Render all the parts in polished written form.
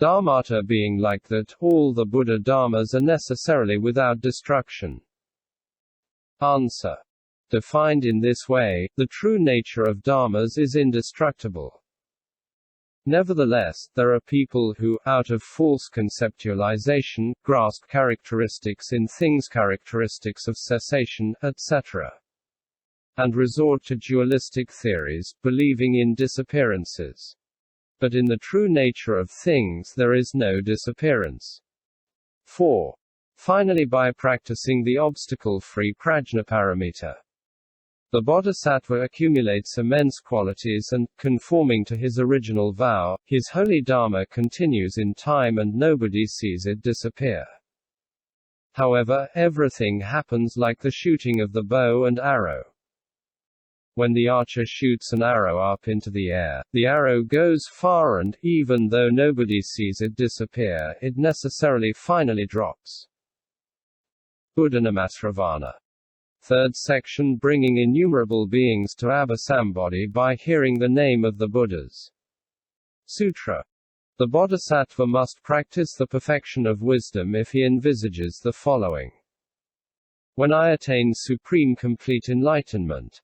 Dharmata being like that, all the Buddha dharmas are necessarily without destruction. Answer. Defined in this way, the true nature of dharmas is indestructible. Nevertheless, there are people who, out of false conceptualization, grasp characteristics in things, characteristics of cessation, etc., and resort to dualistic theories, believing in disappearances. But in the true nature of things there is no disappearance. 4. Finally, by practicing the obstacle-free prajnaparamita, the bodhisattva accumulates immense qualities and, conforming to his original vow, his holy dharma continues in time and nobody sees it disappear. However, everything happens like the shooting of the bow and arrow. When the archer shoots an arrow up into the air, the arrow goes far and, even though nobody sees it disappear, it necessarily finally drops. Buddhanamasravana. Third section, bringing innumerable beings to Abhisambodhi by hearing the name of the Buddhas. Sutra. The bodhisattva must practice the perfection of wisdom if he envisages the following. When I attain supreme complete enlightenment,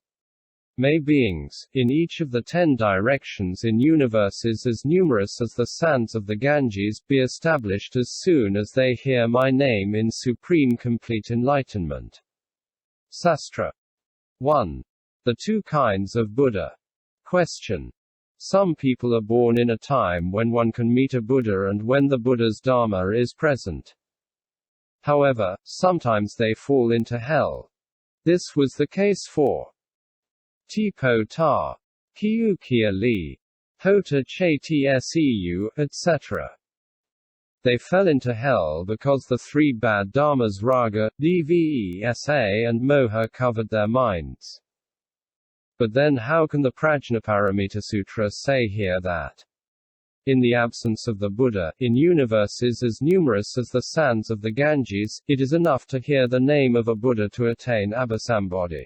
may beings, in each of the 10 directions in universes as numerous as the sands of the Ganges, be established as soon as they hear my name in supreme complete enlightenment. Sastra. 1. The two kinds of Buddha. Question. Some people are born in a time when one can meet a Buddha and when the Buddha's Dharma is present. However, sometimes they fall into hell. This was the case for Tipo Ta, Kiu Kia Li, Hota Che Tsu, etc. They fell into hell because the 3 bad dharmas raga, dvesa and moha covered their minds. But then how can the Prajnaparamita Sutra say here that, in the absence of the Buddha, in universes as numerous as the sands of the Ganges, it is enough to hear the name of a Buddha to attain Abhisambodhi?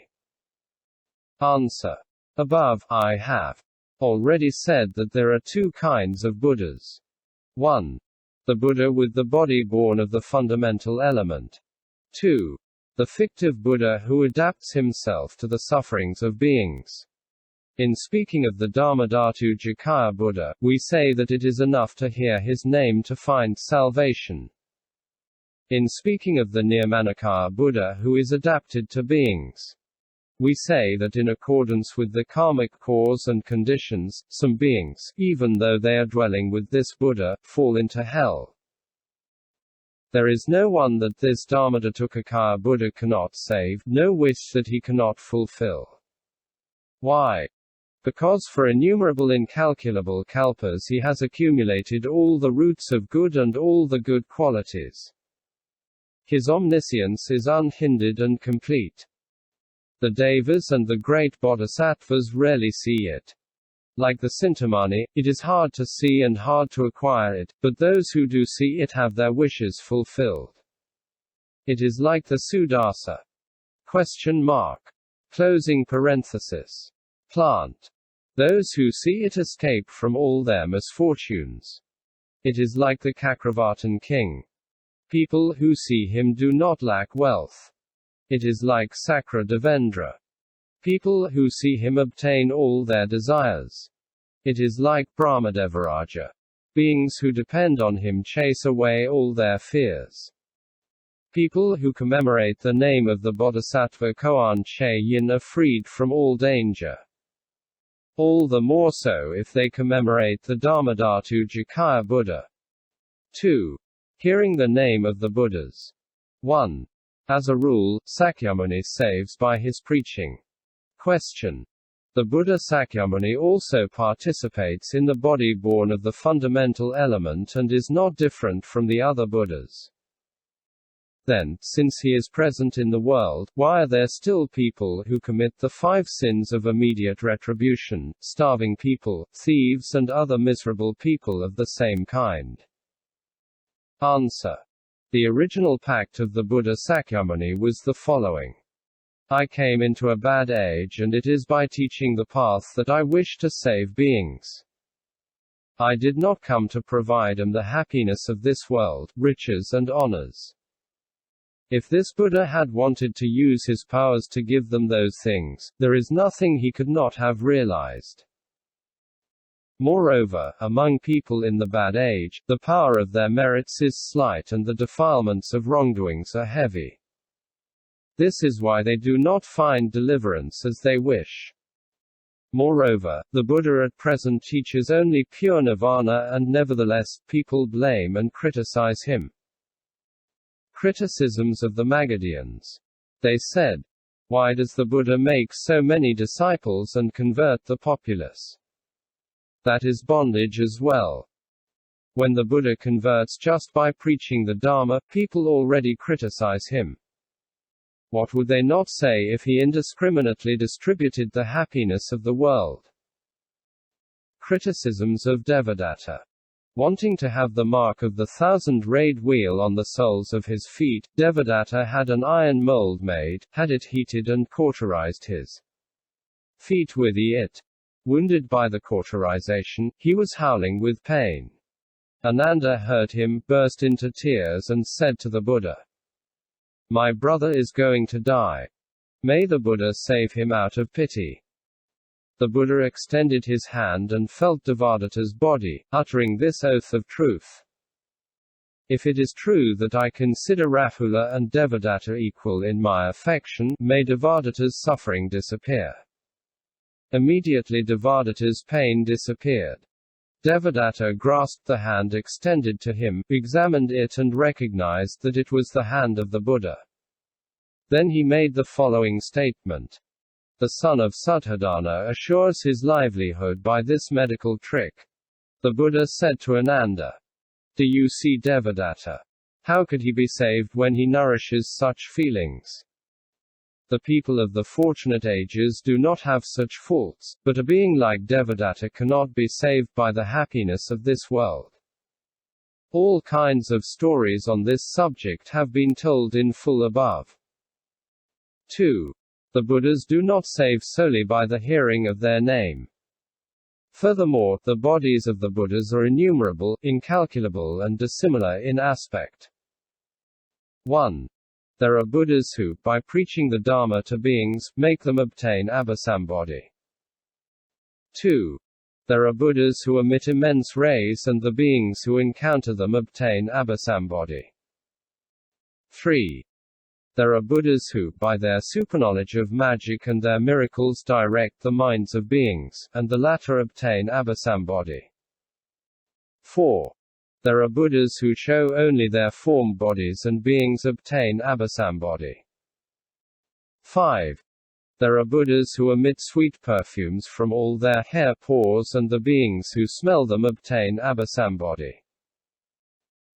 Answer. Above, I have already said that there are 2 kinds of Buddhas. 1. The Buddha with the body born of the fundamental element. 2. The fictive Buddha who adapts himself to the sufferings of beings. In speaking of the Dharmadhatu Jhakaya Buddha, we say that it is enough to hear his name to find salvation. In speaking of the Nirmanakaya Buddha who is adapted to beings, we say that in accordance with the karmic cause and conditions, some beings, even though they are dwelling with this Buddha, fall into hell. There is no one that this Dharmadhatu Buddha cannot save, no wish that he cannot fulfill. Why? Because for innumerable incalculable kalpas he has accumulated all the roots of good and all the good qualities. His omniscience is unhindered and complete. The Devas and the great Bodhisattvas rarely see it. Like the Cintamani, it is hard to see and hard to acquire it, but those who do see it have their wishes fulfilled. It is like the Sudasa. Question mark. Closing parenthesis. Plant. Those who see it escape from all their misfortunes. It is like the Chakravartin king. People who see him do not lack wealth. It is like Sakra Devendra. People who see him obtain all their desires. It is like Brahmadevaraja. Beings who depend on him chase away all their fears. People who commemorate the name of the Bodhisattva Koan Che Yin are freed from all danger. All the more so if they commemorate the Dharmadhatu Jhakaya Buddha. 2. Hearing the name of the Buddhas. 1. As a rule, Sakyamuni saves by his preaching. Question. The Buddha Sakyamuni also participates in the body born of the fundamental element and is not different from the other Buddhas. Then, since he is present in the world, why are there still people who commit the 5 sins of immediate retribution, starving people, thieves and other miserable people of the same kind? Answer. The original pact of the Buddha Sakyamuni was the following. I came into a bad age and it is by teaching the path that I wish to save beings. I did not come to provide them the happiness of this world, riches and honors. If this Buddha had wanted to use his powers to give them those things, there is nothing he could not have realized. Moreover, among people in the bad age, the power of their merits is slight and the defilements of wrongdoings are heavy. This is why they do not find deliverance as they wish. Moreover, the Buddha at present teaches only pure nirvana, and nevertheless, people blame and criticize him. Criticisms of the Magadhians. They said, "Why does the Buddha make so many disciples and convert the populace? That is bondage as well. When the Buddha converts just by preaching the Dharma, people already criticize him. What would they not say if he indiscriminately distributed the happiness of the world?" Criticisms of Devadatta. Wanting to have the mark of the 1,000-rayed wheel on the soles of his feet, Devadatta had an iron mold made, had it heated and cauterized his feet with it. Wounded by the cauterization, he was howling with pain. Ananda heard him, burst into tears and said to the Buddha, "My brother is going to die. May the Buddha save him out of pity." The Buddha extended his hand and felt Devadatta's body, uttering this oath of truth. "If it is true that I consider Rahula and Devadatta equal in my affection, may Devadatta's suffering disappear." Immediately Devadatta's pain disappeared. Devadatta grasped the hand extended to him, examined it and recognized that it was the hand of the Buddha. Then he made the following statement. The son of Suddhodana assures his livelihood by this medical trick. The Buddha said to Ananda, "Do you see Devadatta? How could he be saved when he nourishes such feelings? The people of the fortunate ages do not have such faults, but a being like Devadatta cannot be saved by the happiness of this world." All kinds of stories on this subject have been told in full above. 2. The Buddhas do not save solely by the hearing of their name. Furthermore, the bodies of the Buddhas are innumerable, incalculable and dissimilar in aspect. 1. There are Buddhas who, by preaching the Dharma to beings, make them obtain abhisambodhi. 2. There are Buddhas who emit immense rays and the beings who encounter them obtain abhisambodhi. 3. There are Buddhas who, by their superknowledge of magic and their miracles direct the minds of beings, and the latter obtain abhisambodhi. 4. There are Buddhas who show only their form bodies and beings obtain abhisambodhi. 5. There are Buddhas who emit sweet perfumes from all their hair pores and the beings who smell them obtain abhisambodhi.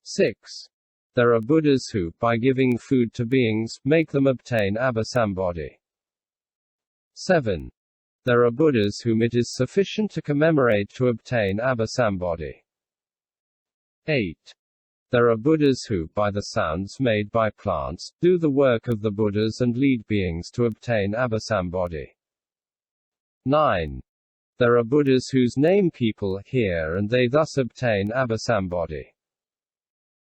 6. There are Buddhas who, by giving food to beings, make them obtain abhisambodhi. 7. There are Buddhas whom it is sufficient to commemorate to obtain abhisambodhi. 8. There are Buddhas who, by the sounds made by plants, do the work of the Buddhas and lead beings to obtain abhisambodhi. 9. There are Buddhas whose name people hear and they thus obtain abhisambodhi.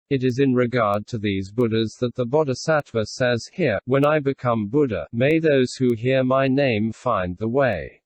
It is in regard to these Buddhas that the Bodhisattva says here, "When I become Buddha, may those who hear my name find the way."